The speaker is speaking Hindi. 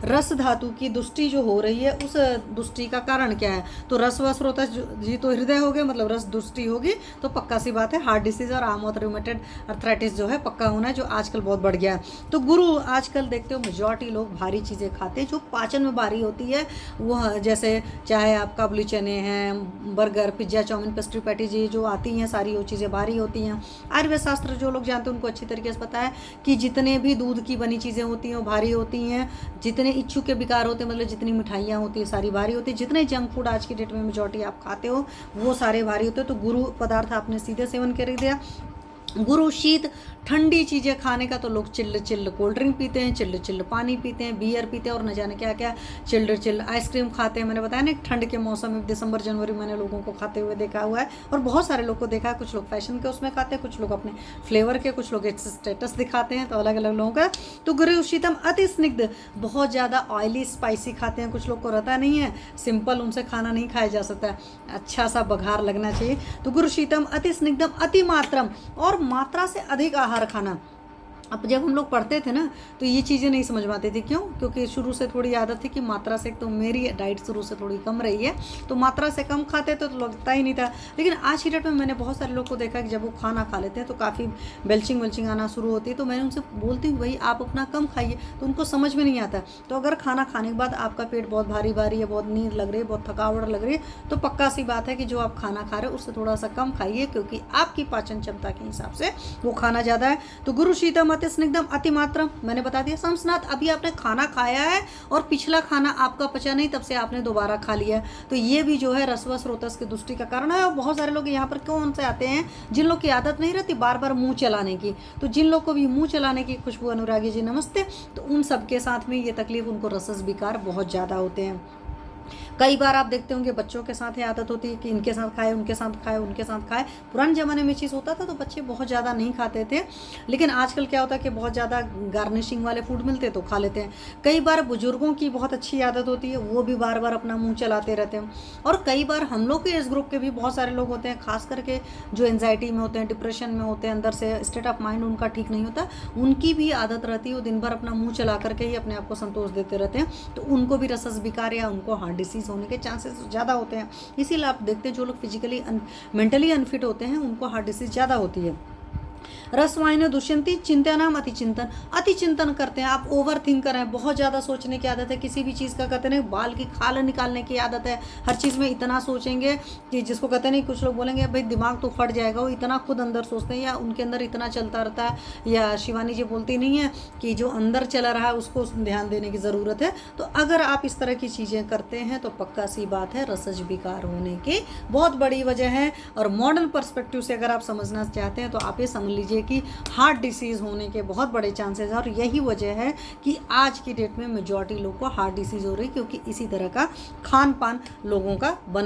रस धातु की दुष्टि जो हो रही है, उस दुष्टि का कारण क्या है? तो रस व स्रोत जी तो हृदय हो गए, मतलब रस दुष्टि होगी तो पक्का सी बात है हार्ट डिसीज और आम और रूमेटेड अर्थराइटिस जो है पक्का होना है, जो आजकल बहुत बढ़ गया है। तो गुरु आजकल देखते हो मेजॉरिटी लोग भारी चीज़ें खाते हैं जो पाचन में भारी होती है, वह जैसे चाहे आप काबुली चने हैं, burger, pizza, chowmein, pastry, patties, ये जो आती हैं सारी वो चीज़ें भारी होती हैं। आयुर्वेद शास्त्र जो लोग जानते हैं उनको अच्छी तरीके से पता है कि जितने भी दूध की बनी चीज़ें होती हैं वो भारी होती हैं, जितने इच्छू के विकार होते हैं, मतलब जितनी मिठाइयाँ होती हैं सारी भारी होती है, जितने जंक फूड आज की डेट में मेजॉरिटी आप खाते हो वो सारे भारी होते हैं। तो गुरु पदार्थ आपने सीधे सेवन कर दिया। गुरु शीत ठंडी चीज़ें खाने का, तो लोग चिल्ड चिल्ड कोल्ड ड्रिंक पीते हैं, चिल्ड चिल्ड पानी पीते हैं, बियर पीते हैं और न जाने क्या क्या चिल्ड चिल्ड आइसक्रीम खाते हैं। मैंने बताया ना ठंड के मौसम में दिसंबर जनवरी मैंने लोगों को खाते हुए देखा हुआ है और बहुत सारे लोग को देखा है। कुछ लोग फैशन के उसमें खाते हैं, कुछ लोग अपने फ्लेवर के, कुछ लोग स्टेटस दिखाते हैं, तो अलग अलग लोगों का। तो गुरु शीतम अति स्निग्ध, बहुत ज़्यादा ऑयली स्पाइसी खाते हैं, कुछ लोग को रहता नहीं है, सिंपल उनसे खाना नहीं खाया जा सकता है, अच्छा सा बघार लगना चाहिए। तो गुरु शीतम अति स्निग्धम अति मात्रम, और मात्रा से अधिक आहार खाना। अब जब हम लोग पढ़ते थे ना तो ये चीज़ें नहीं समझ में आती थी, क्यों? क्योंकि शुरू से थोड़ी आदत थी कि मात्रा से, तो मेरी डाइट शुरू से थोड़ी कम रही है तो मात्रा से कम खाते तो लगता ही नहीं था। लेकिन आज की डेट में मैंने बहुत सारे लोग को देखा कि जब वो खाना खा लेते हैं तो काफ़ी बेल्चिंग वेल्चिंग आना शुरू होती है। तो मैं उनसे बोलती हूँ भाई आप अपना कम खाइए, तो उनको समझ में नहीं आता। तो अगर खाना खाने के बाद आपका पेट बहुत भारी भारी है, बहुत नींद लग रही है, बहुत थकावट लग रही है, तो पक्का सी बात है कि जो आप खाना खा रहे हो उससे थोड़ा सा कम खाइए, क्योंकि आपकी पाचन क्षमता के हिसाब से वो खाना ज़्यादा है। तो गुरु शीतम अति स्निग्धम अति मात्रम मैंने बता दिया। संस्नात, अभी आपने खाना खाया है और पिछला खाना आपका पचा नहीं, तब से आपने दोबारा खा लिया, तो ये भी जो है रसव स्रोतस की दुष्टि का कारण है। और बहुत सारे लोग यहाँ पर कौन से आते हैं जिन लोग की आदत नहीं रहती बार बार मुंह चलाने की, तो जिन लोग को भी मुंह चलाने की, खुशबू अनुरागी जी नमस्ते, तो उन सबके साथ में ये तकलीफ, उनको रसस विकार बहुत ज़्यादा होते हैं। कई बार आप देखते होंगे बच्चों के साथ ये आदत होती है कि इनके साथ खाए, उनके साथ खाए, उनके साथ खाए। पुराने ज़माने में चीज़ होता था तो बच्चे बहुत ज़्यादा नहीं खाते थे, लेकिन आजकल क्या होता है कि बहुत ज़्यादा गार्निशिंग वाले फूड मिलते हैं तो खा लेते हैं। कई बार बुजुर्गों की बहुत अच्छी आदत होती है, वो भी बार बार अपना मुँह चलाते रहते हैं। और कई बार हम लोग के एज ग्रुप के भी बहुत सारे लोग होते हैं, खास करके जो एंजाइटी में होते हैं, डिप्रेशन में होते हैं, अंदर से स्टेट ऑफ माइंड उनका ठीक नहीं होता, उनकी भी आदत रहती है वो दिन भर अपना मुँह चला करके ही अपने आप को संतोष देते रहते हैं, तो उनको भी रसस विकार या उनको हार्ट डिसीज होने के चांसेस ज़्यादा होते हैं। इसीलिए आप देखते हैं जो लोग फिजिकली मेंटली अनफिट होते हैं उनको हार्ट डिसीज ज़्यादा होती है। रसवाहिनी दुष्यंती चिंतनाम अति चिंतन करते हैं, आप ओवर थिंक कर रहे हैं, बहुत ज़्यादा सोचने की आदत है, किसी भी चीज़ का कहते हैं बाल की खाल निकालने की आदत है, हर चीज़ में इतना सोचेंगे कि जिसको कहते नहीं, कुछ लोग बोलेंगे भाई दिमाग तो फट जाएगा, वो इतना खुद अंदर सोचते हैं या उनके अंदर इतना चलता रहता है, या शिवानी जी बोलती नहीं है कि जो अंदर चला रहा है उसको ध्यान देने की ज़रूरत है। तो अगर आप इस तरह की चीज़ें करते हैं तो पक्का सी बात है रसज विकार होने की बहुत बड़ी वजह है। और मॉडर्न पर्सपेक्टिव से अगर आप समझना चाहते हैं तो आप ये समझ लीजिए कि हार्ट डिसीज़ होने के बहुत बड़े चांसेस हैं, और यही वजह है कि आज की डेट में मेजॉरिटी लोग को हार्ट डिसीज़ हो रही है, क्योंकि इसी तरह का खान पान लोगों का बना